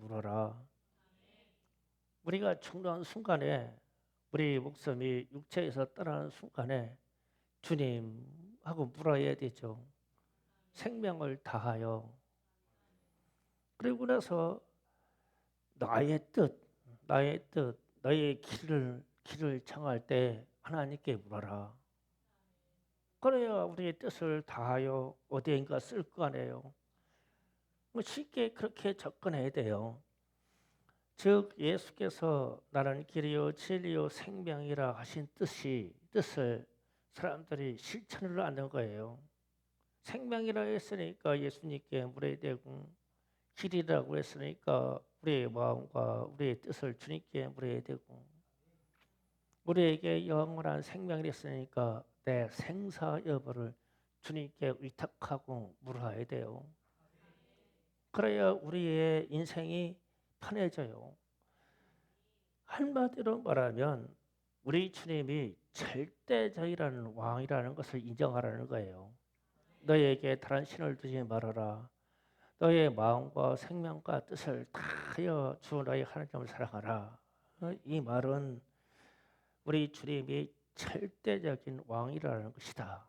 물어라. 우리가 죽는 순간에 우리 목숨이 육체에서 떠나는 순간에 주님하고 물어야 되죠. 생명을 다하여. 그리고 나서 나의 뜻, 너의 길을 청할 때 하나님께 물어라. 그래야 우리의 뜻을 다하여 어디인가 쓸 거 아니에요. 쉽게 그렇게 접근해야 돼요. 즉 예수께서 나는 길이요 진리요 생명이라 하신 뜻을 사람들이 실천을 하는 거예요. 생명이라 했으니까 예수님께 물어야 되고, 길이라고 했으니까 우리의 마음과 우리의 뜻을 주님께 물어야 되고, 우리에게 영원한 생명이 있으니까 내 생사 여부를 주님께 위탁하고 물어야 돼요. 그래야 우리의 인생이 편해져요. 한마디로 말하면 우리 주님이 절대적이라는 왕이라는 것을 인정하라는 거예요. 너에게 다른 신을 두지 말아라. 너의 마음과 생명과 뜻을 다하여 주 너의 하나님을 사랑하라. 이 말은 우리 주님이 절대적인 왕이라는 것이다.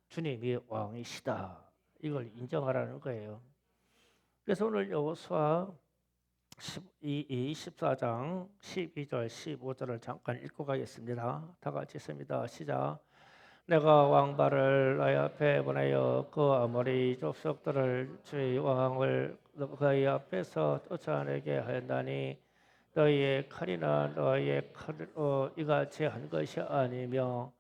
주님이 왕이시다. 이걸 인정하라는 거예요. 그래서 오늘 여호수아 24장 12절 15절을 잠깐 읽고 가겠습니다. 다 같이 있습니다. 시작. 내가 왕발을 너희 앞에 보내어 그 아모리 족속들을 주의 왕을 그의 앞에서 쫓아내게 하였나니 너희의 칼이나 너희의 칼로 이같이 한 것이 아니며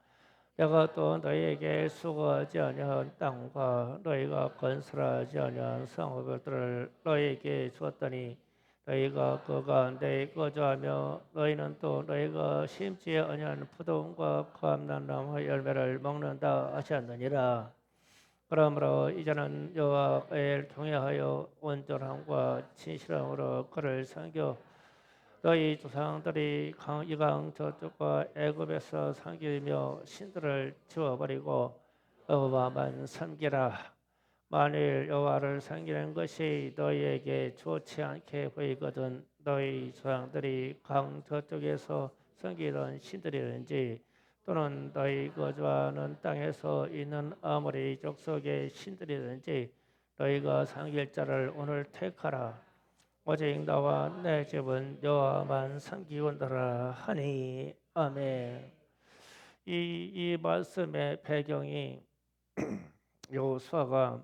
내가 또 너희에게 수고하지 아니한 땅과 너희가 건설하지 아니한 성읍들을 너희에게 주었더니 너희가 그 가운데 거주하며 너희는 또 너희가 심지 아니한 부동과 감람나무 열매를 먹는다 하셨느니라. 그러므로 이제는 여호와를 경외하여 온전함과 진실함으로 그를 섬겨 너희 조상들이 이강 저쪽과 애굽에서 섬기며 신들을 지워버리고 여호와만 섬기라. 만일 여호와를 섬기는 것이 너희에게 좋지 않게 보이거든 너희 조상들이 강 저쪽에서 섬기던 신들이든지 또는 너희 거주하는 땅에서 있는 아모리 족속의 신들이든지 너희가 섬길 자를 오늘 택하라. 오직 나와 내 집은 여호와만 섬기원더라 하니. 아멘. 이 말씀의 배경이 여호수아가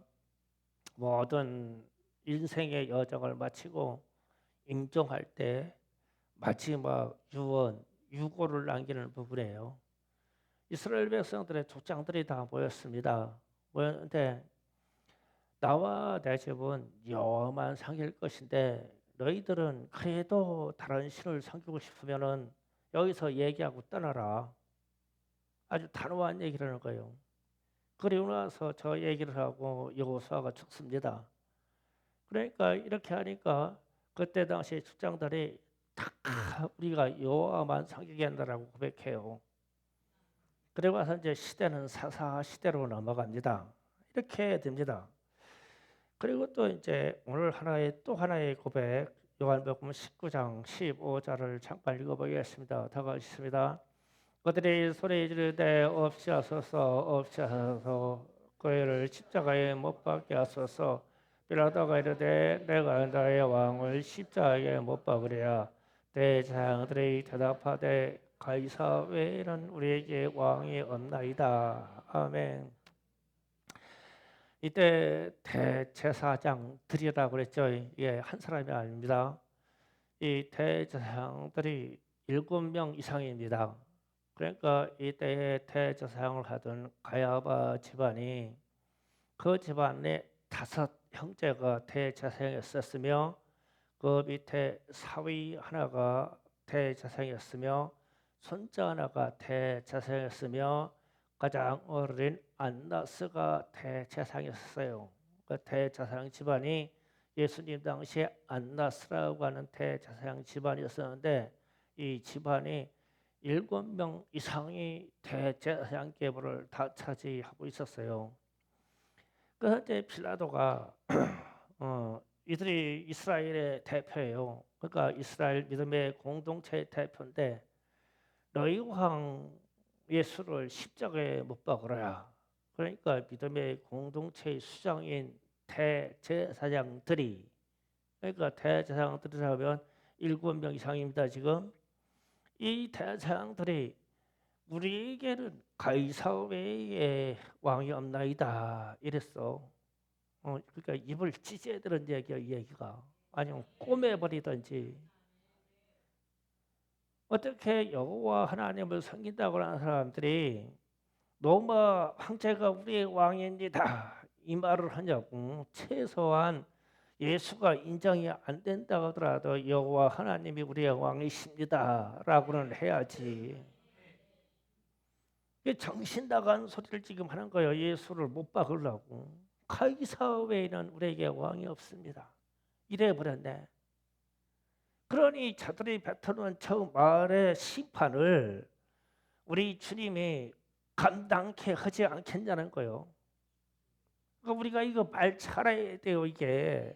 모든 인생의 여정을 마치고 임종할 때 마지막 유고를 남기는 부분이에요. 이스라엘 백성들의 족장들이 다 모였습니다. 모였는데 나와 내 집은 여호와만 섬길 것인데 너희들은 그래도 다른 신을 섬기고 싶으면은 여기서 얘기하고 떠나라. 아주 단호한 얘기를 하는 거예요. 그리고 나서 저 얘기를 하고 여호수아가 죽습니다. 그러니까 이렇게 하니까 그때 당시 축장들이 다 우리가 여호와만 섬기게 한다라고 고백해요. 그리고 나서 이제 시대는 사사 시대로 넘어갑니다. 이렇게 됩니다. 그리고 또 이제 오늘 또 하나의 고백 요한복음 19장 15절을 잠깐 읽어보겠습니다. 다 같이 있습니다. 그들이 소리 지르되 없이 하소서 그를 십자가에 못 박게 하소서. 빌라도가 이르되 내가 나의 왕을 십자가에 못 박으랴. 대제사장들이 대답하되 가이사 외에는 우리에게 왕이 없나이다. 아멘. 이때 대제사장들이라고 그랬죠. 이게 한 사람이 아닙니다. 이 대제사장들이 7명 이상입니다. 그러니까 이때에 대제사장을 하던 가야바 집안이 그 집안에 5 형제가 대제사장이었으며 그 밑에 사위 하나가 대제사장이었으며 손자 하나가 대제사장이었으며 가장 어린 안나스가 대제사장이었어요. 그 대제사장 집안이 예수님 당시에 안나스라고 하는 대제사장 집안이었었는데 이 집안이 7명 이상이 대제사장 계보를 다 차지하고 있었어요. 그래서 이제 빌라도가 이들이 이스라엘의 대표예요. 그러니까 이스라엘 믿음의 공동체 대표인데 너희 왕 예수를 십자가에 못 박으라. 그러니까 믿음의 공동체의 수장인 대제사장들이, 그러니까 대제사장들이라면 7명 이상입니다. 지금 이 대제사장들이 우리에게는 가이사 외에 왕이 없나이다 이랬어. 그러니까 입을 찢어야 되는 얘기야, 이 얘기가. 아니면 꼬매버리든지. 어떻게 여호와 하나님을 섬긴다고 하는 사람들이 로마 황제가 우리의 왕입니다 이 말을 하냐고. 최소한 예수가 인정이 안 된다고 하더라도 여호와 하나님이 우리의 왕이십니다 라고는 해야지. 정신 나간 소리를 지금 하는 거예요. 예수를 못 박으려고. 가이사 외에는 우리에게 왕이 없습니다 이래 버렸네. 그러니 저들이 뱉어놓은 저 말의 심판을 우리 주님이 감당케 하지 않겠냐는 거예요. 그러니까 우리가 이거 말 잘해야 돼요. 이게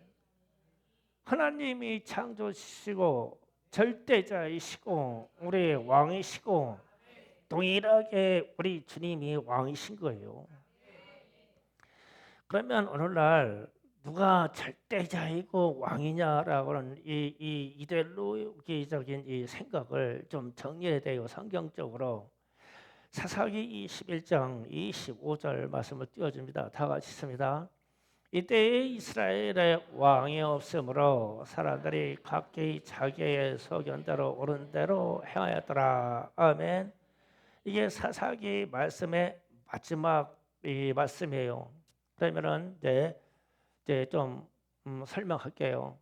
하나님이 창조시고 절대자이시고 우리의 왕이시고 동일하게 우리 주님이 왕이신 거예요. 그러면 오늘날 누가 절대자이고 왕이냐라고는 이 이데올로기적인 이 생각을 좀 정리해야 돼요. 성경적으로. 사사기 21장 25절 말씀을 띄워줍니다. 다 같이 있습니다. 이때에 이스라엘의 왕이 없으므로 사람들이 각기 자기의 소견대로 옳은 대로 행하였더라. 아멘. 이게 사사기 말씀의 마지막 이 말씀이에요. 그러면은 이제 좀 설명할게요.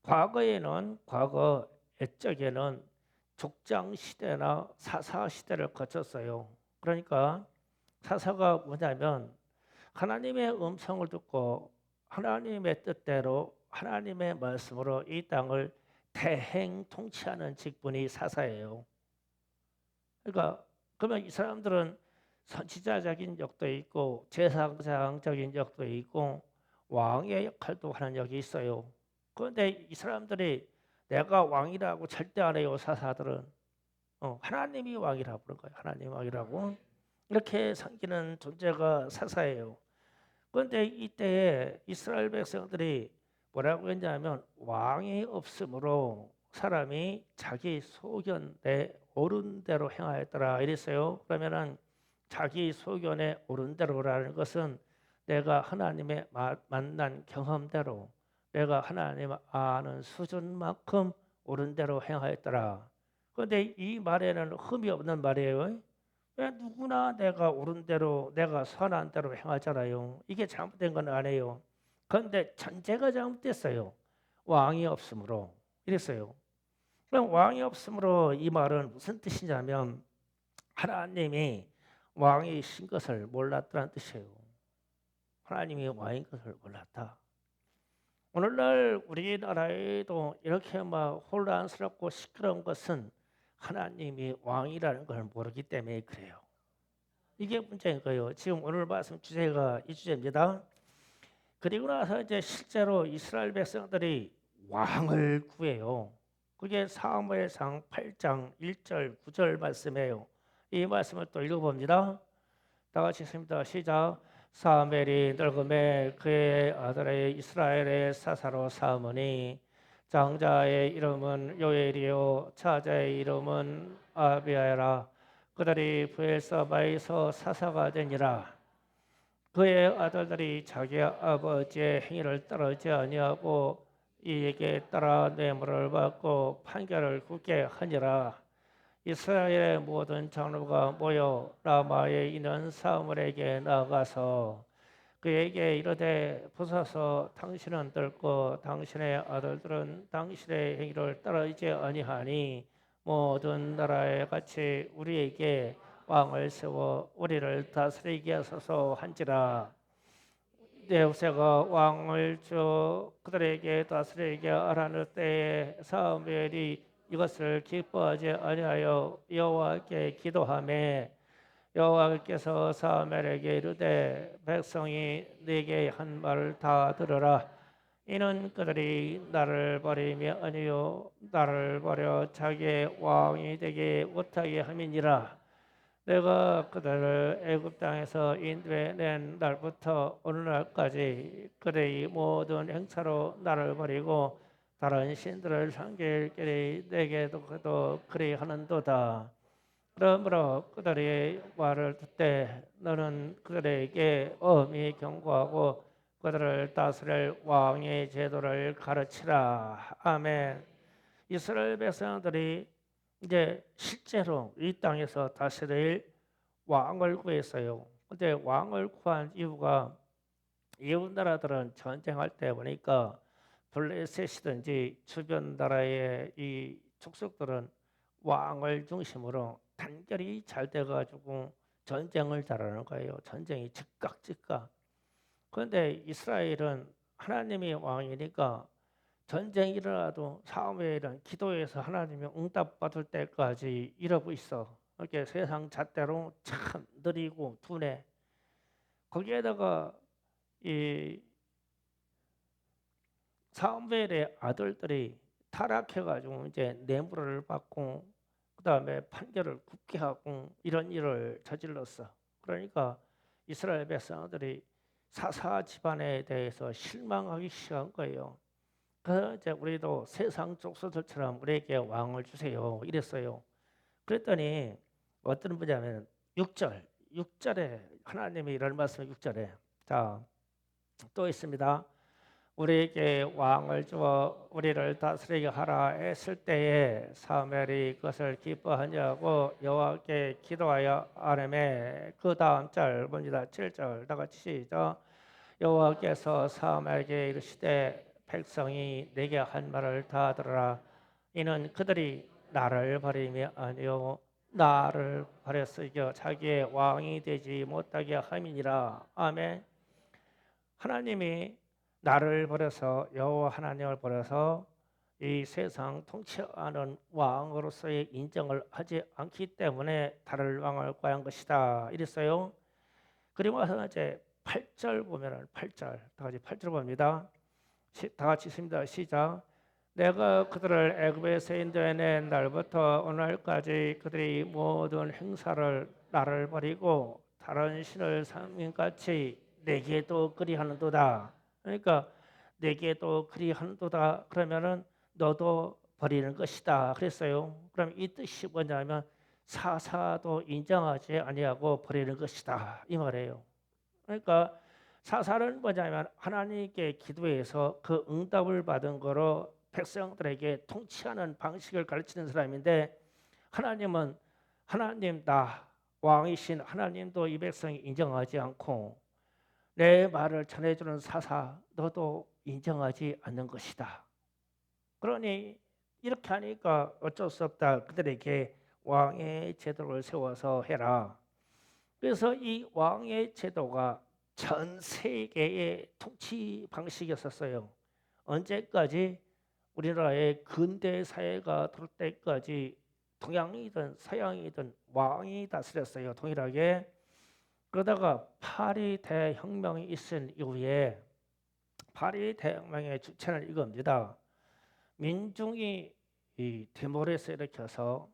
과거 옛적에는 족장 시대나 사사 시대를 거쳤어요. 그러니까 사사가 뭐냐면 하나님의 음성을 듣고 하나님의 뜻대로 하나님의 말씀으로 이 땅을 대행 통치하는 직분이 사사예요. 그러니까 그러면 이 사람들은 선지자적인 역도 있고 제사장적인 역도 있고 왕의 역할도 하는 역이 있어요. 그런데 이 사람들이 내가 왕이라고 절대 안 해요. 사사들은 하나님이 왕이라고 그런 거예요. 하나님 왕이라고 이렇게 섬기는 존재가 사사예요. 그런데 이때에 이스라엘 백성들이 뭐라고 했냐면 왕이 없으므로 사람이 자기 소견에 옳은 대로 행하였더라 이랬어요. 그러면은 자기 소견에 옳은 대로라는 것은 내가 하나님의 만난 경험대로 내가 하나님을 아는 수준만큼 옳은 대로 행하였더라. 그런데 이 말에는 흠이 없는 말이에요. 왜 누구나 내가 옳은 대로 내가 선한 대로 행하잖아요. 이게 잘못된 건 아니에요. 그런데 전제가 잘못됐어요. 왕이 없으므로 이랬어요. 그럼 왕이 없으므로 이 말은 무슨 뜻이냐면 하나님이 왕이신 것을 몰랐다는 뜻이에요. 하나님이 왕인 것을 몰랐다. 오늘날 우리나라에도 이렇게 막 혼란스럽고 시끄러운 것은 하나님이 왕이라는 걸 모르기 때문에 그래요. 이게 문제인 거예요. 지금 오늘 말씀 주제가 이 주제입니다. 그리고 나서 이제 실제로 이스라엘 백성들이 왕을 구해요. 그게 사무엘상 8장 1절 9절 말씀이에요. 이 말씀을 또 읽어봅니다. 다 같이 읽습니다. 시작. 사무엘이 늙음에 그의 아들의 이스라엘의 사사로 삼으니 장자의 이름은 요엘이요 차자의 이름은 아비아라. 그들이 브엘사바에서 사사가 되니라. 그의 아들들이 자기 아버지의 행위를 따르지 아니하고 이에게 따라 뇌물을 받고 판결을 굳게 하니라. 이스라엘의 모든 장로가 모여 라마에 있는 사무엘에게 나가서 그에게 이르되 부서서 당신은 들고 당신의 아들들은 당신의 행위를 따르지 아니하니 모든 나라에 같이 우리에게 왕을 세워 우리를 다스리게 하소서 한지라. 내 후세가 왕을 줘 그들에게 다스리게 하라는 때에 사무엘이 이것을 기뻐하지 아니하여 여호와께 기도하매 여호와께서 사무엘에게 이르되 백성이 네게 한 말을 다 들으라. 이는 그들이 나를 버리며 아니요 나를 버려 자기의 왕이 되게 못하게 함이니라. 내가 그들을 애굽 땅에서 인도해 낸 날부터 오늘날까지 그들의 모든 행사로 나를 버리고 다른 신들을 섬길 길이 내게도 그도 그리 하는도다. 그러므로 그들의 말을 듣되 너는 그들에게 엄히 경고하고 그들을 다스릴 왕의 제도를 가르치라. 아멘. 이스라엘 백성들이 이제 실제로 이 땅에서 다스릴 왕을 구했어요. 근데 왕을 구한 이유가 이웃 나라들은 전쟁할 때 보니까 블레셋이든지 주변 나라의 이 족속들은 왕을 중심으로 단결이 잘 돼가지고 전쟁을 잘하는 거예요. 전쟁이 즉각. 그런데 이스라엘은 하나님이 왕이니까 전쟁이 일어나도 사무엘은 기도해서 하나님이 응답받을 때까지 이러고 있어. 이렇게 세상 잣대로 참 느리고 둔해. 거기에다가 이 사무엘의 아들들이 타락해가지고 이제 뇌물을 받고 그다음에 판결을 굽게 하고 이런 일을 저질렀어. 그러니까 이스라엘 백성들이 사사 집안에 대해서 실망하기 시작한 거예요. 그래서 이제 우리도 세상 족속들처럼 우리에게 왕을 주세요 이랬어요. 그랬더니 어떤 분이냐면 6절에 하나님이 이런 말씀을 6절에 자 또 있습니다. 우리에게 왕을 주어 우리를 다스리게 하라 했을 때에 사무엘이 그것을 기뻐하냐고 여호와께 기도하여 아뢰매. 그 다음 절 봅니다. 7절 다 같이 시작. 여호와께서 사무엘에게 이르시되 백성이 내게 한 말을 다 들으라. 이는 그들이 나를 버리며 아니요 나를 버렸으며 자기의 왕이 되지 못하게 함이니라. 아멘. 하나님이 나를 버려서 여호와 하나님을 버려서 이 세상 통치하는 왕으로서의 인정을 하지 않기 때문에 다른 왕을 구한 것이다 이랬어요. 그리고 와서 이제 8절 보면은 8절 다 같이 8절 봅니다. 다 같이 있습니다. 시작. 내가 그들을 애굽에서 인도해낸 날부터 오늘까지 그들이 모든 행사를 나를 버리고 다른 신을 섬긴 같이 내게도 그리하는도다. 그러니까 내게도 그리하는도다. 그러면은 너도 버리는 것이다. 그랬어요. 그럼 이 뜻이 뭐냐면 사사도 인정하지 아니하고 버리는 것이다. 이 말이에요. 그러니까 사사는 뭐냐면 하나님께 기도해서 그 응답을 받은 거로 백성들에게 통치하는 방식을 가르치는 사람인데 하나님은 하나님 나 왕이신 하나님도 이 백성이 인정하지 않고 내 말을 전해주는 사사 너도 인정하지 않는 것이다. 그러니 이렇게 하니까 어쩔 수 없다. 그들에게 왕의 제도를 세워서 해라. 그래서 이 왕의 제도가 전 세계의 통치 방식이었었어요. 언제까지 우리나라의 근대 사회가 될 때까지 동양이든 서양이든 왕이 다스렸어요. 동일하게. 그러다가 파리 대혁명이 있은 이후에 파리 대혁명의 주체는 이겁니다. 민중이 이 데모레스 일으켜서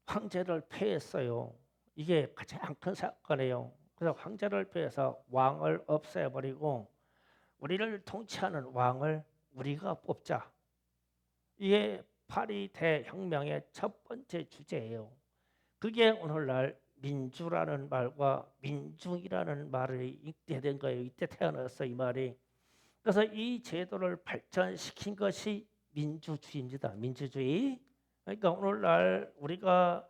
황제를 폐했어요. 이게 가장 큰 사건이에요. 그래서 황제를 폐해서 왕을 없애버리고 우리를 통치하는 왕을 우리가 뽑자. 이게 파리 대혁명의 첫 번째 주제예요. 그게 오늘날 민주라는 말과 민중이라는 말이 이때 된 거예요. 이때 태어났어 이 말이. 그래서 이 제도를 발전시킨 것이 민주주의입니다. 민주주의. 그러니까 오늘날 우리가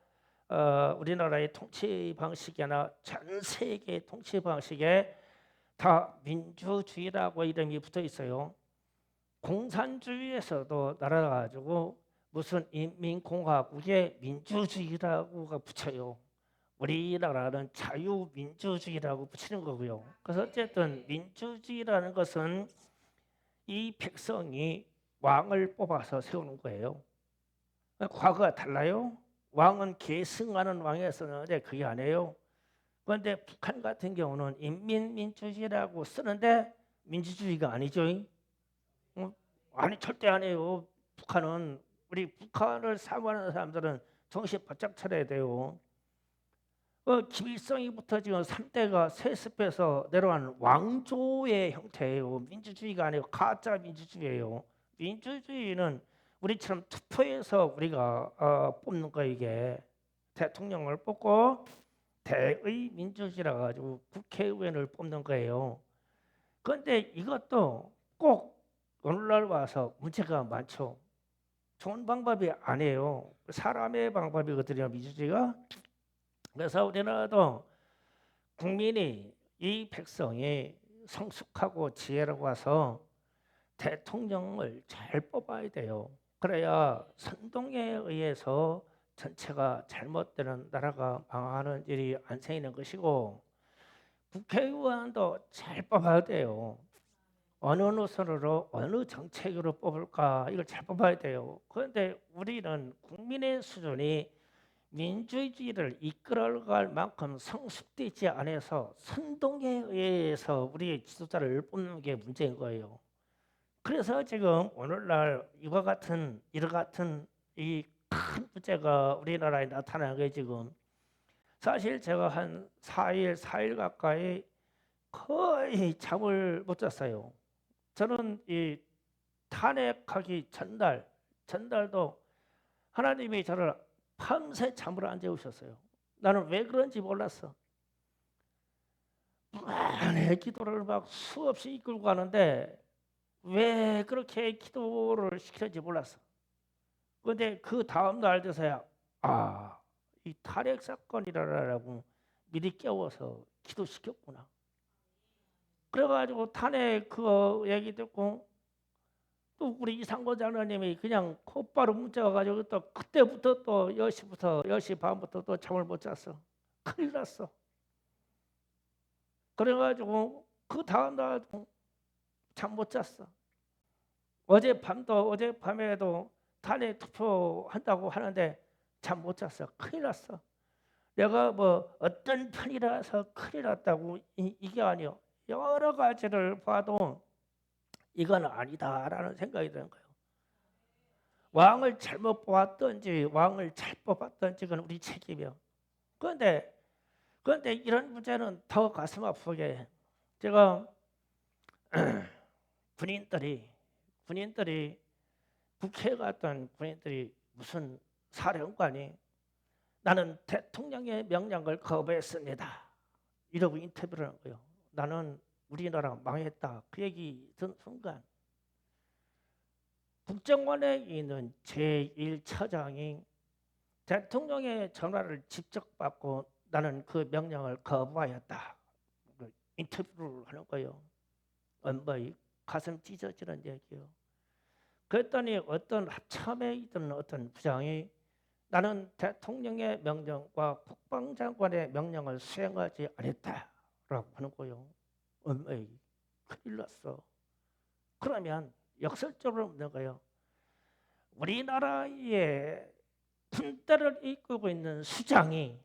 우리나라의 통치 방식이나 전 세계 통치 방식에 다 민주주의라고 이름이 붙어 있어요. 공산주의에서도 나라 가지고 무슨 인민공화국에 민주주의라고가 붙여요. 우리나라는 자유민주주의라고 붙이는 거고요. 그래서 어쨌든 민주주의라는 것은 이 백성이 왕을 뽑아서 세우는 거예요. 과거가 달라요. 왕은 계승하는 왕이었었는데 그게 아니에요. 그런데 북한 같은 경우는 인민민주주의라고 쓰는데 민주주의가 아니죠. 아니 절대 아니에요. 북한은 우리 북한을 사모하는 사람들은 정신 바짝 차려야 돼요. 김일성이부터 지금 3대가 세습해서 내려온 왕조의 형태예요. 민주주의가 아니고 가짜 민주주의예요. 민주주의는 우리처럼 투표해서 우리가 뽑는 거 이게 대통령을 뽑고 대의 민주주의라 가지고 국회의원을 뽑는 거예요. 그런데 이것도 꼭 오늘날 와서 문제가 많죠. 좋은 방법이 아니에요. 사람의 방법이거든요, 민주주의가. 그래서 우리나라도 국민이 이 백성이 성숙하고 지혜로워 와서 대통령을 잘 뽑아야 돼요. 그래야 선동에 의해서 전체가 잘못되는 나라가 망하는 일이 안 생기는 것이고, 국회의원도 잘 뽑아야 돼요. 어느 노선으로 어느 정책으로 뽑을까 이걸 잘 뽑아야 돼요. 그런데 우리는 국민의 수준이 민주주의를 이끌어갈 만큼 성숙되지 않아서 선동에 의해서 우리의 지도자를 뽑는 게 문제인 거예요. 그래서 지금 오늘날 이와 같은 이 큰 문제가 우리나라에 나타나는 게 지금 사실 제가 한 4일 가까이 거의 잠을 못 잤어요. 저는 이 탄핵하기 전달도 하나님이 저를 밤새 잠을 안 재우셨어요. 나는 왜 그런지 몰랐어. 무한의 기도를 막 수없이 이끌고 가는데 왜 그렇게 기도를 시키는지 몰랐어. 그런데 그 다음 날 돼서야 이 탄핵 사건이라고 미리 깨워서 기도시켰구나. 그래가지고 탄핵 그 얘기 듣고 또 우리 이상권 장로님이 그냥 곧바로 문자가 가지고 또 그때부터 또 10시 반부터 또 잠을 못 잤어. 큰일 났어. 그래가지고 그 다음 날도 잠 못 잤어. 어젯밤에도 탄핵 투표한다고 하는데 잠 못 잤어. 큰일 났어. 내가 뭐 어떤 편이라서 큰일 났다고 이게 아니요. 여러 가지를 봐도 이건 아니다라는 생각이 드는 거예요. 왕을 잘못 뽑았든지 왕을 잘 뽑았든지 그건 우리 책임이요. 그런데 이런 문제는 더 가슴 아프게 해. 제가 군인들이 국회에 갔던 군인들이 무슨 사령관이 나는 대통령의 명령을 거부했습니다. 이러고 인터뷰를 한 거예요. 나는 우리나라 망했다. 그 얘기 듣는 순간 국정원에 있는 제1처장이 대통령의 전화를 직접 받고 나는 그 명령을 거부하였다. 인터뷰를 하는 거예요. 엄마이 가슴 찢어지는 얘기요. 그랬더니 어떤 합참에 있던 어떤 부장이 나는 대통령의 명령과 국방장관의 명령을 수행하지 않았다라고 하는 거예요. 엄마이 큰일 났어. 그러면 역설적으로 묻는 거예요. 우리나라의 군대를 이끌고 있는 수장이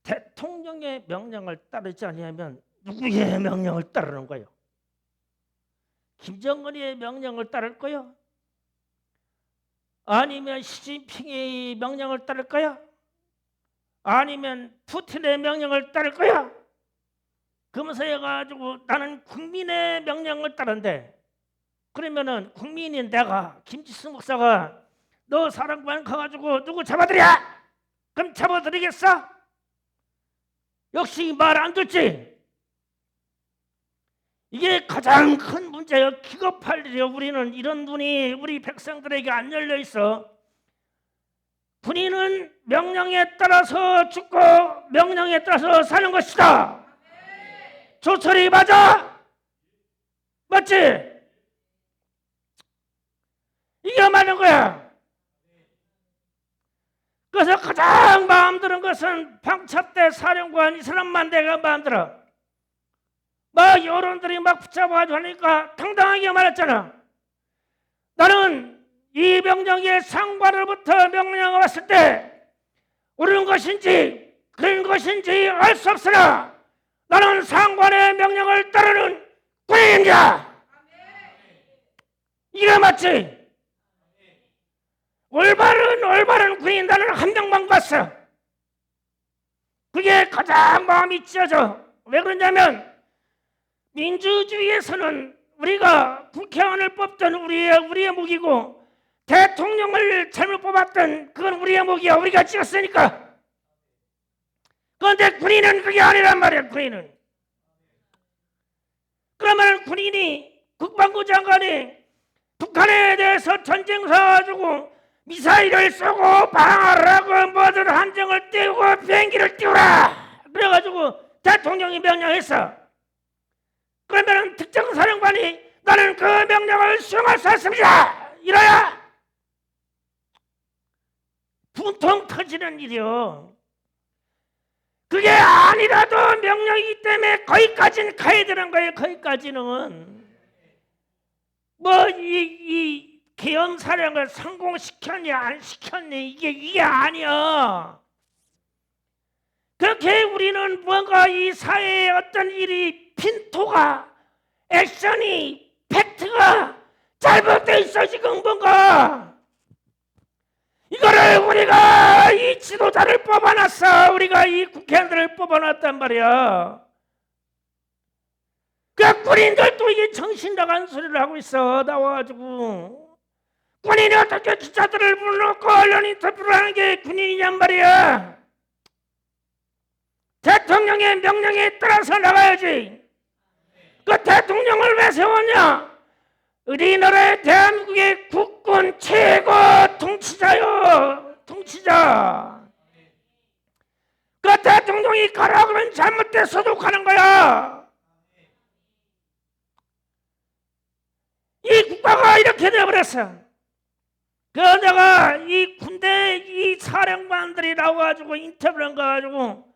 대통령의 명령을 따르지 않으면 누구의 명령을 따르는 거예요? 김정은의 명령을 따를 거요? 아니면 시진핑의 명령을 따를 거야? 아니면 푸틴의 명령을 따를 거야? 그러면서 해가지고 나는 국민의 명령을 따른대. 그러면은 국민인 내가 김지수 목사가 너 사령관 가가지고 누구 잡아들여? 그럼 잡아들이겠어? 역시 말 안 듣지? 이게 가장 큰 문제예요. 기겁할 일이요. 우리는 이런 눈이 우리 백성들에게 안 열려 있어. 군인은 명령에 따라서 죽고 명령에 따라서 사는 것이다. 조철이 맞아? 맞지? 이게 맞는 거야. 그래서 가장 마음 드는 것은 방첩대 사령관 이 사람만 내가 마음 들어. 막 여론들이 막 붙잡아가지고 하니까 당당하게 말했잖아. 나는 이 명령의 상관으로부터 명령을 왔을 때 옳은 것인지 그런 것인지 알 수 없으나 나는 상관의 명령을 따르는 군인이다. 이게 맞지? 올바른 군인단은 한 명만 봤어. 그게 가장 마음이 찢어져. 왜 그러냐면 민주주의에서는 우리가 국회의원을 뽑던 우리의 목이고 대통령을 잘못 뽑았던 그건 우리의 목이야. 우리가 찍었으니까. 그런데 군인은 그게 아니란 말이야. 군인은. 그러면 군인이 국방부 장관이 북한에 대해서 전쟁 사가지고 미사일을 쏘고 방어를 하고 뭐든 함정을 띄우고 비행기를 띄우라 그래가지고 대통령이 명령했어. 그러면 특정 사령관이 나는 그 명령을 수행할 수 있습니다 이래야 분통 터지는 일이요. 그게 아니라도 명령이기 때문에 거기까지는 가야 되는 거예요. 거기까지는 뭐 이 계엄 사령을 성공시켰니 안 시켰니 이게 아니야. 그렇게 우리는 뭔가 이 사회에 어떤 일이 핀토가 액션이 팩트가 잘못돼 있어. 지금 뭔가 이거를 우리가 이 지도자를 뽑아놨어. 우리가 이 국회의원들을 뽑아놨단 말이야. 그 군인들도 이게 정신 나간 소리를 하고 있어. 나와가지고 군인이 어떻게 기자들을 불러놓고 언론 인터뷰를 하는 게 군인이냔 말이야. 대통령의 명령에 따라서 나가야지. 그 대통령을 왜 세웠냐? 우리나라의 대한민국의 국군 최고 통치자요. 통치자. 그 대통령이 가라 그러면 잘못됐어도 가는 거야. 이 국가가 이렇게 되어버렸어. 그러다가 이 군대 이 사령관들이 나와가지고 인터뷰를 한 거 가지고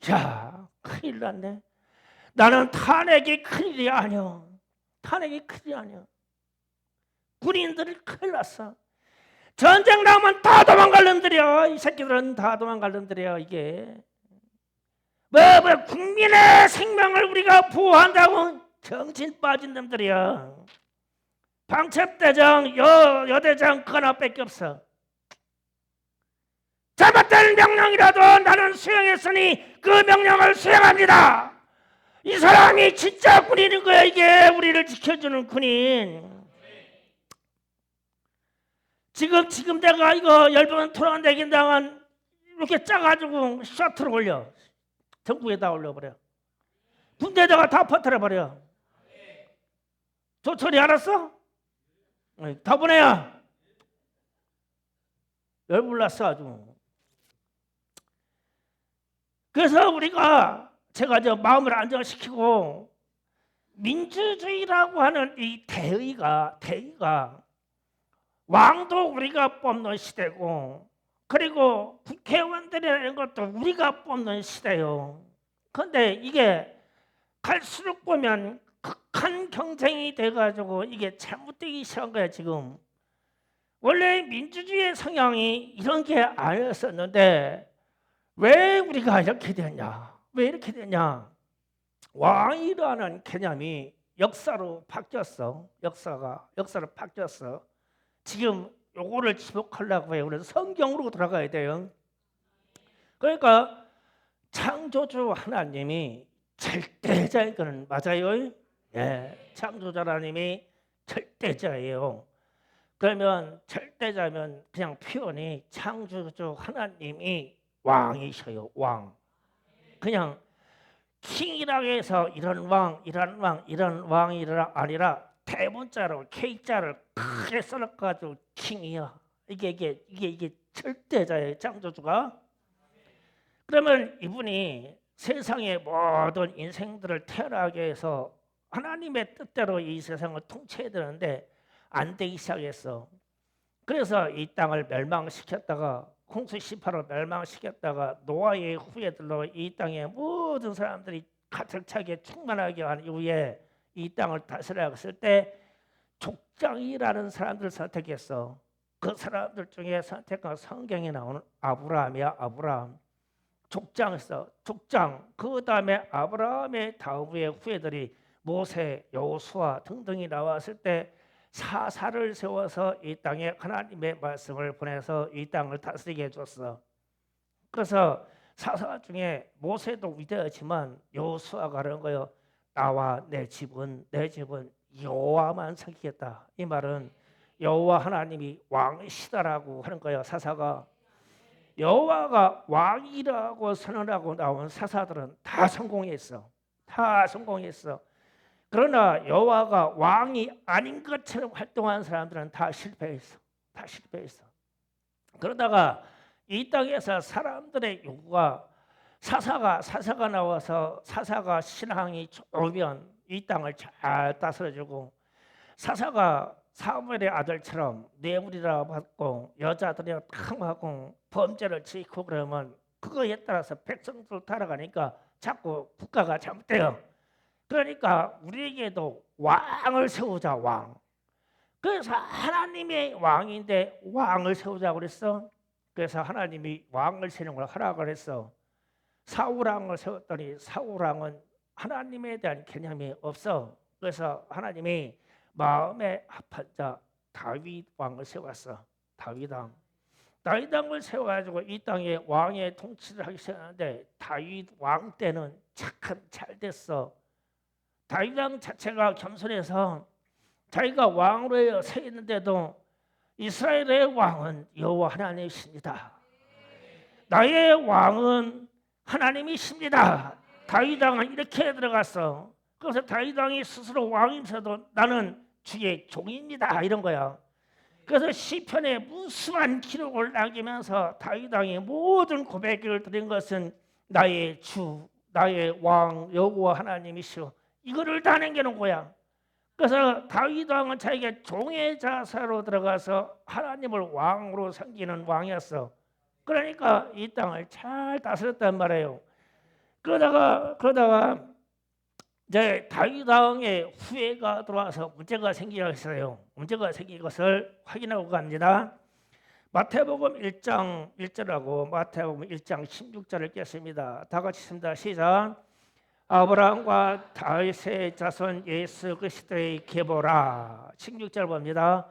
야 큰일 났네. 나는 탄핵이 큰일이 아니야. 탄핵이 큰일이 아니야. 군인들이 큰일 났어. 전쟁 나오면 다 도망갈 놈들이야. 이 새끼들은 다 도망갈 놈들이야. 이게 뭐 국민의 생명을 우리가 보호한다고 정신 빠진 놈들이야. 방첩대장, 여대장 그 하나밖에 없어. 잘못된 명령이라도 나는 수행했으니 그 명령을 수행합니다. 이 사람이 진짜 군인인 거야. 이게 우리를 지켜주는 군인. 지금 내가 이거 10번 토론대긴당한 이렇게 짜가지고 셔틀을 올려. 전국에다 올려버려. 군대에다가 다 퍼뜨려버려. 조철이 알았어? 다 보내야. 열불났어 아주. 그래서 제가 마음을 안정시키고 민주주의라고 하는 이 대의가 왕도 우리가 뽑는 시대고 그리고 국회의원들이라는 것도 우리가 뽑는 시대요. 그런데 이게 갈수록 보면 극한 경쟁이 돼가지고 이게 잘못되기 시작한 거야 지금. 원래 민주주의의 성향이 이런 게 아니었었는데 왜 우리가 이렇게 됐냐? 왜 이렇게 됐냐? 왕이라는 개념이 역사로 바뀌었어. 역사로 바뀌었어. 지금 요거를 지목하려고 해요. 그래서 성경으로 돌아가야 돼요. 그러니까 창조주 하나님이 절대자인 거는 맞아요. 예, 창조자 하나님이 절대자예요. 그러면 절대자면 그냥 표현이 창조주 하나님이 왕이셔요. 왕. 그냥 킹이라고 해서 이런 왕이 아니라 대문자로 K자를 크게 써놓고 킹이야. 이게 절대자예요. 창조주가. 그러면 이분이 세상의 모든 인생들을 태어나게 해서 하나님의 뜻대로 이 세상을 통치해야 되는데 안 되기 시작했어. 그래서 이 땅을 멸망시켰다가 홍수 시파로 멸망시켰다가 노아의 후예들로 이 땅의 모든 사람들이 가득 차게 충만하게 한 이후에 이 땅을 다스려 갔을 때 족장이라는 사람들을 선택했어. 그 사람들 중에 선택한 성경에 나오는 아브라함이야. 아브라함. 족장에서 족장. 그 다음에 아브라함의 다음의 후예들이 모세, 여호수아 등등이 나왔을 때 사사를 세워서 이 땅에 하나님의 말씀을 보내서 이 땅을 다스리게 해줬어. 그래서 사사 중에 모세도 위대하지만 여호수아가 그런 거요. 나와 내 집은 여호와만 섬기겠다. 이 말은 여호와 하나님이 왕이시다라고 하는 거예요. 사사가 여호와가 왕이라고 선언하고 나온 사사들은 다 성공했어. 다 성공했어. 그러나 여호와가 왕이 아닌 것처럼 활동한 사람들은 다 실패했어. 다 실패했어. 그러다가 이 땅에서 사람들의 요구가 사사가 나와서 사사가 신앙이 좋으면 이 땅을 잘 다스려주고 사사가 사무엘의 아들처럼 뇌물이라 받고 여자들이랑 탕하고 범죄를 지키고 그러면 그거에 따라서 백성들 따라가니까 자꾸 국가가 잘못돼요. 그러니까 우리에게도 왕을 세우자 왕. 그래서 하나님의 왕인데 왕을 세우자고 그랬어. 그래서 하나님이 왕을 세우는 걸 허락을 했어. 사울왕을 세웠더니 사울왕은 하나님에 대한 개념이 없어. 그래서 하나님이 마음에 합한 자 다윗 왕을 세웠어. 다윗 왕을 세워가지고 이 땅에 왕의 통치를 하기 시작하는데 다윗 왕 때는 참 잘 됐어. 다윗 왕 자체가 겸손해서 자기가 왕으로 서 있는데도 이스라엘의 왕은 여호와 하나님이십니다. 나의 왕은 하나님이십니다. 다윗 왕은 이렇게 들어갔어. 그래서 다윗 왕이 스스로 왕이면서도 나는 주의 종입니다 이런 거야. 그래서 시편에 무수한 기록을 남기면서 다윗 왕이 모든 고백을 드린 것은 나의 주, 나의 왕 여호와 하나님이시오. 이거를 다 남겨놓은 거야. 그래서 다윗 왕은 자기가 종의 자세로 들어가서 하나님을 왕으로 섬기는 왕이었어. 그러니까 이 땅을 잘 다스렸단 말이에요. 그러다가 이제 다윗 왕의 후예가 들어와서 문제가 생기게 했어요. 문제가 생긴 것을 확인하고 갑니다. 마태복음 1장 1절하고 마태복음 1장 16절을 읽겠습니다. 다 같이 읽습니다. 시작. 아브라함과 다윗의 자손 예수 그리스도의 계보라. 16절 봅니다.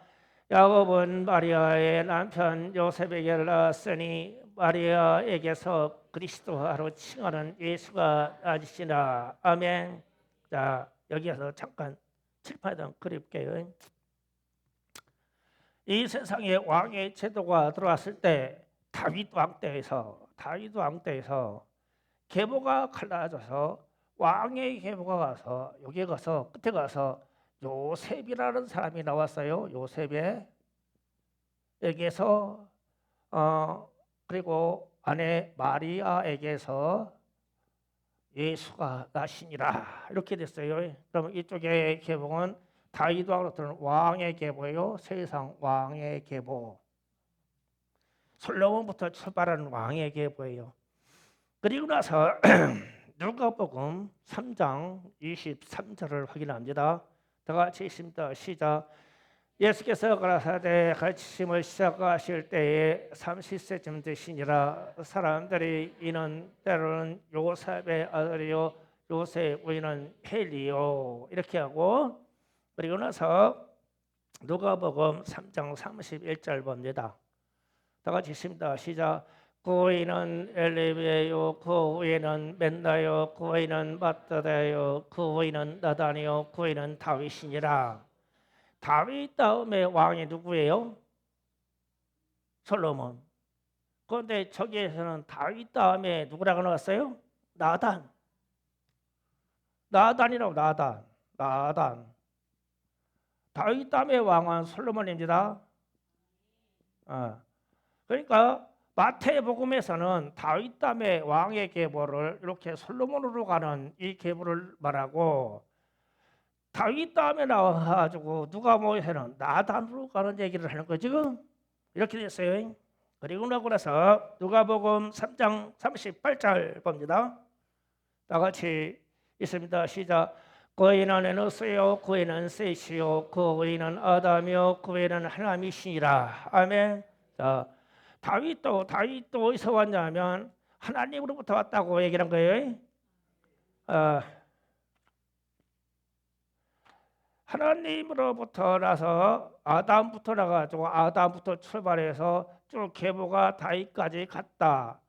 야곱은 마리아의 남편 요셉에게 낳았으니 마리아에게서 그리스도하로 칭하는 예수가 나시니라. 아멘. 자, 여기에서 잠깐 칠판에 그릴게요. 이 세상에 왕의 제도가 들어왔을 때 다윗 왕 때에서 계보가 갈라져서 왕의 계보가 가서 여기에 가서 끝에 가서 요셉이라는 사람이 나왔어요. 요셉에 여기에서 그리고 아내 마리아에게서 예수가 나시니라 이렇게 됐어요. 그럼 이쪽의 계보는 다윗 왕으로 들은 왕의 계보예요. 세상 왕의 계보. 솔로몬부터 출발하는 왕의 계보예요. 그리고 나서 누가복음 3장 23절을 확인합니다. 다 같이 읽습니다. 시작. 예수께서 가라사대 가르치심을 시작하실 때에 30세쯤 되시니라. 사람들이 이는 때로는 요셉의 아들이요 요셉 부인은 헬리요 이렇게 하고 그리고 나서 누가복음 3장 31절 봅니다. 다 같이 읽습니다. 시작. 그 이는 엘리베요 그 이는 멘나요 그 이는 마따다요 그 이는 나단이요 그 이는 다윗이니라. 다윗 다음에 왕이 누구예요? 솔로몬. 그런데 저기에서는 다윗 다음에 누구라고 나왔어요? 나단이라고. 나단. 다윗 다음에 왕은 솔로몬입니다. 그러니까 마태복음에서는 다윗 다음에 왕의 계보를 이렇게 솔로몬으로 가는 이 계보를 말하고 다윗 다음에 나와가지고 누가복음에서는 나단으로 가는 얘기를 하는 거죠. 이렇게 됐어요. 그리고 나서 누가복음 3장 38절 봅니다. 다 같이 있습니다. 시작. 그이는 에노스요 그이는 셋이요 그이는 아담이요 그이는 하나님이시니라. 아멘. 자, 다윗도 어디서 왔냐면 하나님으로부터 왔다고 얘기한 거예요. 하나님으로부터 나서 아담부터 나가지고 아담부터 출발해서 쭉 계보가 다윗까지 갔다.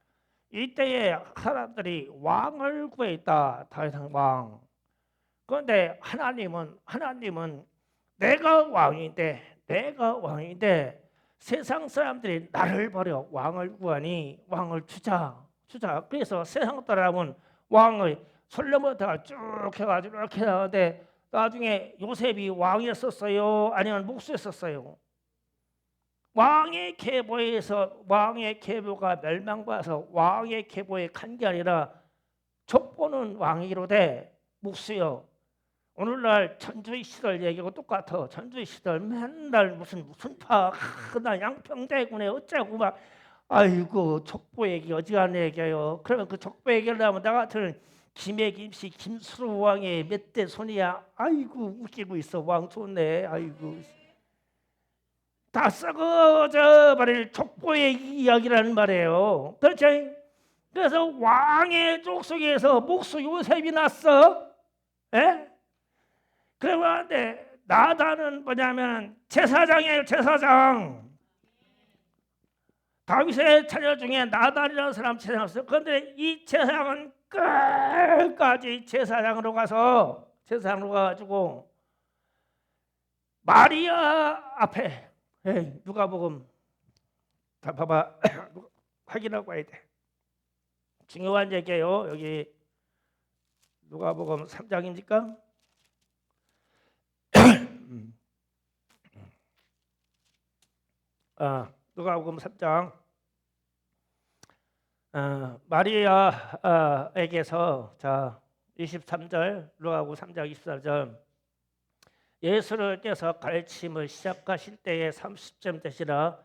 이때에 사람들이 왕을 구했다. 다윗 왕. 그런데 하나님은 내가 왕인데 세상 사람들이 나를 버려 왕을 구하니 왕을 주자. 그래서 세상 사람은 왕의 솔로몬부터 쭉 해가지고 이렇게 나오는데 나중에 요셉이 왕이었었어요? 아니면 목수였었어요? 왕의 계보가 멸망받아서 왕의 계보에 간 게 아니라 족보는 왕이로되 목수요. 오늘날 전주의 시절 얘기하고 똑같아. 전주의 시절 맨날 무슨 나 양평대군에 어쩌고 막 아이고 족보 얘기 어지간한 얘기예요. 그러면 그 족보 얘기를 하면 나 같은 김해 김씨 김수로 왕의 몇 대 손이야. 아이고 웃기고 있어. 왕 좋네. 아이고 다 썩어져 버릴 족보의 이야기라는 말이에요. 그렇죠? 그래서 왕의 족속에서 목수 요셉이 났어. 예? 그런데 나단은 뭐냐면 제사장이에요. 제사장. 다윗의 자녀 중에 나단이라는 사람 제사장이었어요. 그런데 이 제사장은 끝까지 제사장으로 가가지고 마리아 앞에 누가복음 다 봐봐. 확인하고 와야 돼. 중요한 얘기예요. 여기 누가복음 3장입니까? 누가복음 3장 마리아에게서 자 23절 누가복음 3장 24절 예수께서 가르침을 시작하실 때에 30쯤 되시라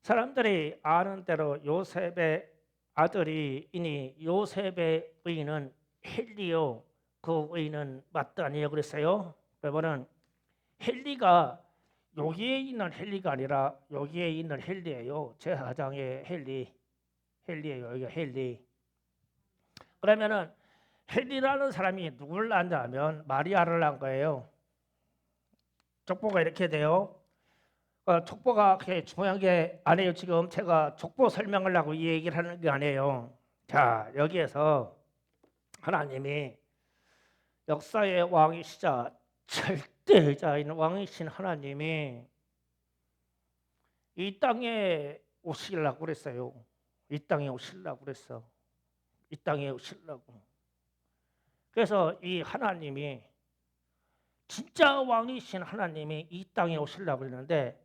사람들이 아는 대로 요셉의 아들이니 요셉의 의인은 헬리요 그 의인은 마따니요 그랬어요. 그러면은 헬리가 여기에 있는 헬리가 아니라 여기에 있는 헬리예요. 제사장의 헬리예요. 여기가 헬리. 그러면은 헬리라는 사람이 누구를 낳냐면 마리아를 낳은 거예요. 족보가 이렇게 돼요. 족보가 그렇게 중요한 게 아니에요. 지금 제가 족보 설명을 하고 이 얘기를 하는 게 아니에요. 자 여기에서 하나님이 역사의 왕이시자 절대자인 왕이신 하나님이 이 땅에 오시려고 그랬어요. 이 땅에 오시려고 그랬어. 이 땅에 오시려고. 그래서 이 하나님이 진짜 왕이신 하나님이 이 땅에 오시려고 했는데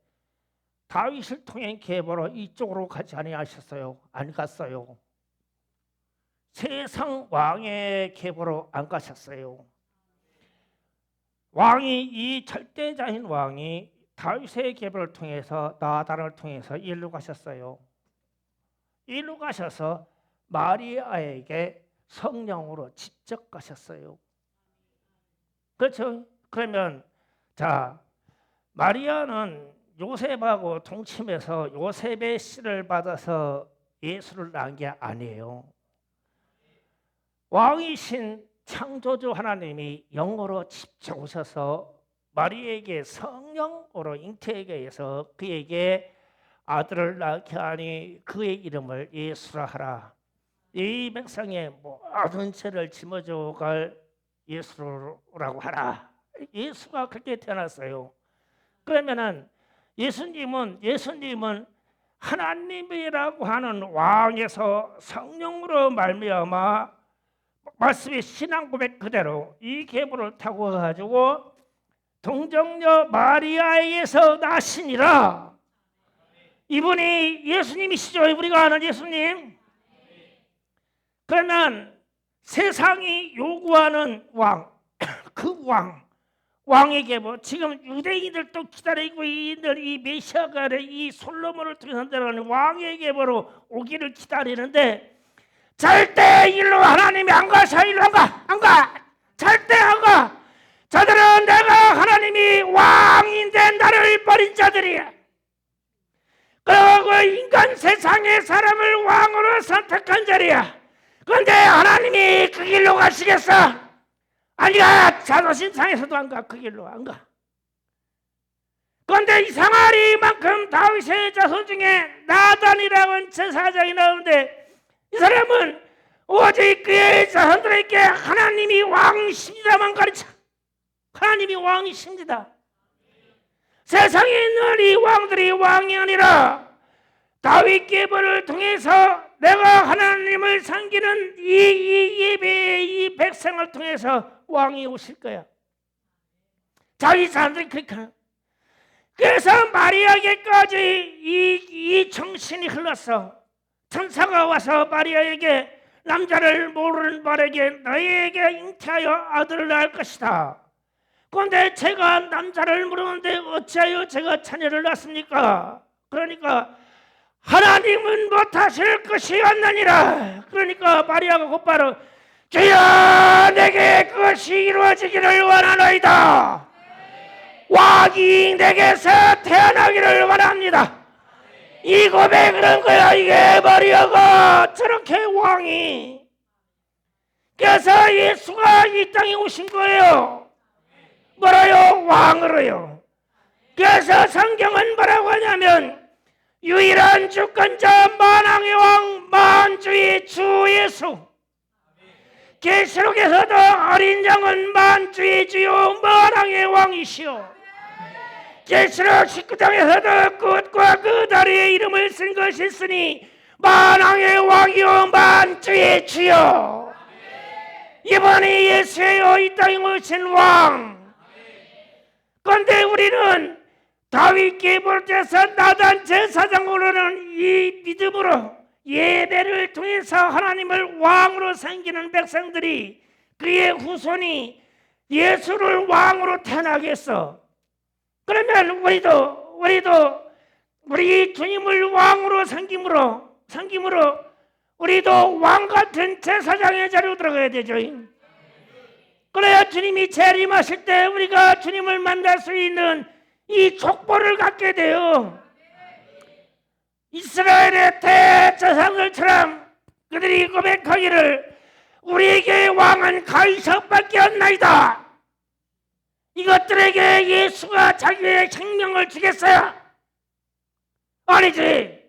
다윗을 통해 계보로 이쪽으로 가지 아니하셨어요. 안 갔어요. 세상 왕의 계보로 안 가셨어요. 왕이 이 절대자인 왕이 다윗의 계보를 통해서 나단을 통해서 일로 가셨어요. 일로 가셔서 마리아에게 성령으로 직접 가셨어요. 그렇죠? 그러면 자 마리아는 요셉하고 동침해서 요셉의 씨를 받아서 예수를 낳은 게 아니에요. 왕이신 창조주 하나님이 영으로 직접 오셔서 마리아에게 성령으로 잉태하게 해서 그에게 아들을 낳게 하니 그의 이름을 예수라 하라. 이 백성의 모든 죄를 짊어져 갈 예수라고 하라. 예수가 그렇게 태어났어요. 그러면은 예수님은 하나님이라고 하는 왕에서 성령으로 말미암아 말씀의 신앙 고백 그대로 이 계보를 타고 가지고 동정녀 마리아에게서 나시니라. 이분이 예수님이시죠. 우리가 아는 예수님. 그러면 세상이 요구하는 왕, 그 왕의 계보, 지금 유대인들도 기다리고 있는 이 메시아가 이 솔로몬을 통해서 내려가는 왕의 계보로 오기를 기다리는데 절대 일로 하나님이 안 가셔. 일로 안 가. 절대 안 가. 저들은 내가 하나님이 왕인데 나를 버린 자들이야. 그리고 인간 세상의 사람을 왕으로 선택한 자리야. 그런데 하나님이 그 길로 가시겠어? 아니야. 자존심 상해서도 안 가. 그 길로 안 가. 그런데 이상하리만큼 다윗의 자손 중에 나단이라는 제사장이 나오는데 이 사람은 오직 그의 자손들에게 하나님이 왕이십니다만 가르쳐. 하나님이 왕이십니다. 세상에 있는 이 왕들이 왕이 아니라 다윗 계보를 통해서 내가 하나님을 섬기는 이 예배의 이 백성을 통해서 왕이 오실 거야. 자기 사람들이 그렇게 하는. 그래서 마리아에게까지 이 정신이 흘렀어. 천사가 와서 마리아에게 남자를 모르는 말에게 너희에게 잉태하여 아들을 낳을 것이다. 그런데 제가 남자를 모르는데 어찌하여 제가 자녀를 낳습니까? 그러니까 하나님은 못하실 것이 없느니라. 그러니까 마리아가 곧바로 주여 내게 그것이 이루어지기를 원하노이다. 왕이 내게서 태어나기를 원합니다. 이 고백을 한 거야. 이게 마리아가 저렇게 왕이. 그래서 예수가 이 땅에 오신 거예요. 뭐라요? 왕으로요. 그래서 성경은 뭐라고 하냐면 유일한 주권자 만왕의 왕 만주의 주 예수. 계시록에서도 어린 양은 만주의 주요 만왕의 왕이시오. 계시록 19장에서도 끝과 그 다리의 이름을 쓴 것이 있으니 만왕의 왕이요 만주의 주요. 이번에 예수예요. 이 땅에 오신 왕. 그런데 우리는 다윗 계보를 통해서 나단 제사장으로는 이 믿음으로 예배를 통해서 하나님을 왕으로 섬기는 백성들이 그의 후손이 예수를 왕으로 태어나게 했어. 그러면 우리도 우리 주님을 왕으로 섬김으로 우리도 왕 같은 제사장의 자리로 들어가야 되죠. 그래야 주님이 재림하실 때 우리가 주님을 만날 수 있는 이 족보를 갖게 돼요. 이스라엘의 대제사장들처럼 그들이 고백하기를 우리에게 왕은 가이사밖에 없나이다. 이것들에게 예수가 자기의 생명을 주겠어요? 아니지.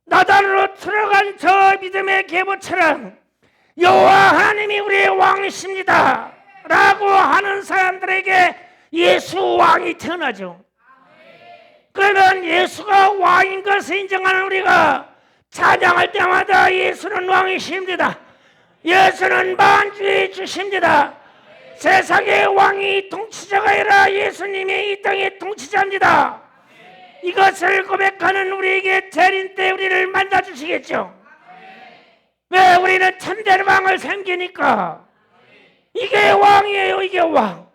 나단으로 들어간 저 믿음의 계보처럼 여호와 하나님이 우리의 왕이십니다 라고 하는 사람들에게 예수 왕이 태어나죠. 그러면 예수가 왕인 것을 인정하는 우리가 찬양할 때마다 예수는 왕이십니다. 예수는 만주의 주십니다. 세상의 왕이 통치자가 아니라 예수님이 이 땅의 통치자입니다. 이것을 고백하는 우리에게 재림 때 우리를 만나주시겠죠. 왜? 우리는 참된 왕을 섬기니까. 이게 왕이에요. 이게 왕.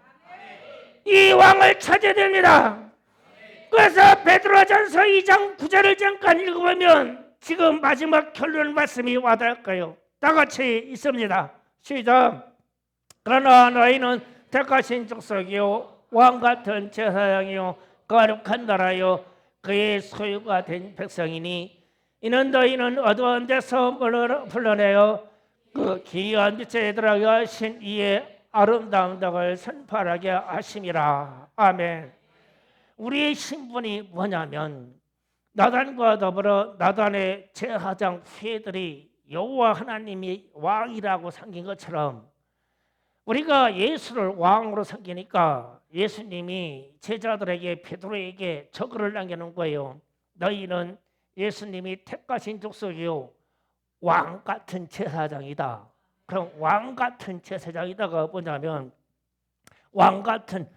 이 왕을 찾아야 됩니다. 그래서 베드로전서 2장 9절을 잠깐 읽어보면 지금 마지막 결론 말씀이 와닿을 거예요. 다 같이 있습니다. 시작. 그러나 너희는 택하신 족속이요 왕같은 제사장이요 거룩한 나라요 그의 소유가 된 백성이니 이는 너희는 어두운 데서 불러내어 그 기이한 빛에 들어가게 하신 이의 아름다운 덕을 선포하게 하심이라. 아멘. 우리의 신분이 뭐냐면 나단과 더불어 나단의 제사장 후예들이 여호와 하나님이 왕이라고 섬긴 것처럼 우리가 예수를 왕으로 섬기니까 예수님이 제자들에게 베드로에게 저글을 남겨놓은 거예요. 너희는 예수님이 택하신 족속이요 왕 같은 제사장이다. 그럼 왕 같은 제사장이다가 뭐냐면 왕 같은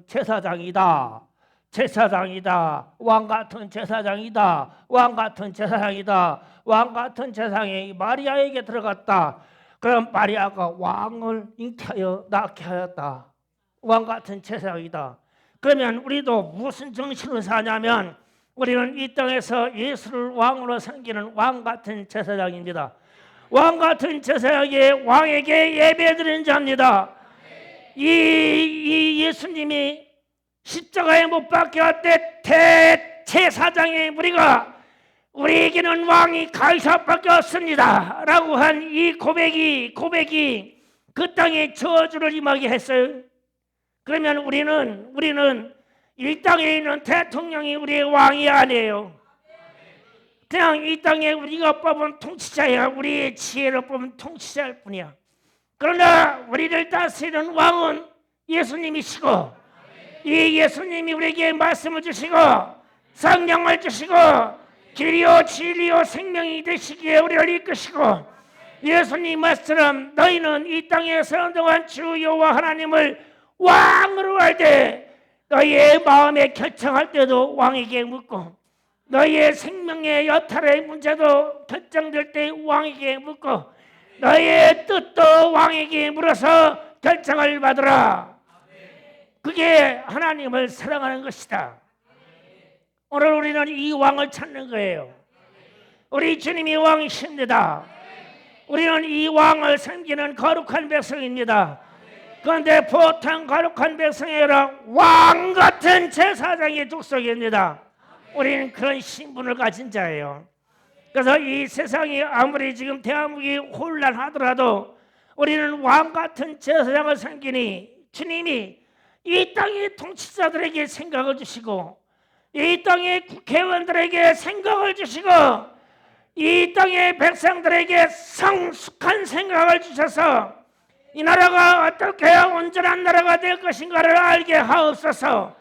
제사장이다. 제사장이다. 왕 같은 제사장이다. 왕 같은 제사장이다. 왕 같은 제사장이 마리아에게 들어갔다. 그럼 마리아가 왕을 잉태하여 낳게 하였다. 왕 같은 제사장이다. 그러면 우리도 무슨 정신을 사냐면 우리는 이 땅에서 예수를 왕으로 섬기는 왕 같은 제사장입니다. 왕 같은 제사장이 왕에게 예배드리는 자입니다. 이 예수님이 십자가에 못 박혀 때 대제사장의 우리에게는 왕이 가이사밖에 없습니다 라고 한 이 고백이 그 땅에 저주를 임하게 했어요. 그러면 우리는 이 땅에 있는 대통령이 우리의 왕이 아니에요. 그냥 이 땅에 우리가 뽑은 통치자야. 우리의 지혜로 뽑은 통치자일 뿐이야. 그러나 우리를 다스리는 왕은 예수님이시고, 이 예수님이 우리에게 말씀을 주시고 성령을 주시고 길이요 진리요 생명이 되시기에 우리를 이끄시고, 예수님 말씀처럼 너희는 이 땅에 사는 동안 주 여호와 하나님을 왕으로 할 때 너희의 마음에 결정할 때도 왕에게 묻고, 너희의 생명의 여탈의 문제도 결정될 때 왕에게 묻고, 너희의 뜻도 왕에게 물어서 결정을 받으라. 그게 하나님을 사랑하는 것이다. 오늘 우리는 이 왕을 찾는 거예요. 우리 주님이 왕이십니다. 우리는 이 왕을 섬기는 거룩한 백성입니다. 그런데 보통 거룩한 백성이 아니라 왕 같은 제사장의 족속입니다. 우리는 그런 신분을 가진 자예요. 그래서 이 세상이 아무리 지금 대한민국이 혼란하더라도 우리는 왕 같은 제사장을 섬기니 주님이 이 땅의 통치자들에게 생각을 주시고, 이 땅의 국회의원들에게 생각을 주시고, 이 땅의 백성들에게 성숙한 생각을 주셔서 이 나라가 어떻게 온전한 나라가 될 것인가를 알게 하옵소서.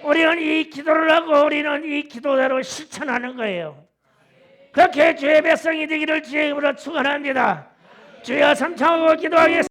우리는 이 기도를 하고 우리는 이 기도대로 실천하는 거예요. 그렇게 주의 백성이 되기를 주의 이름으로 축원합니다. 주여 삼창하고 기도하겠습니다.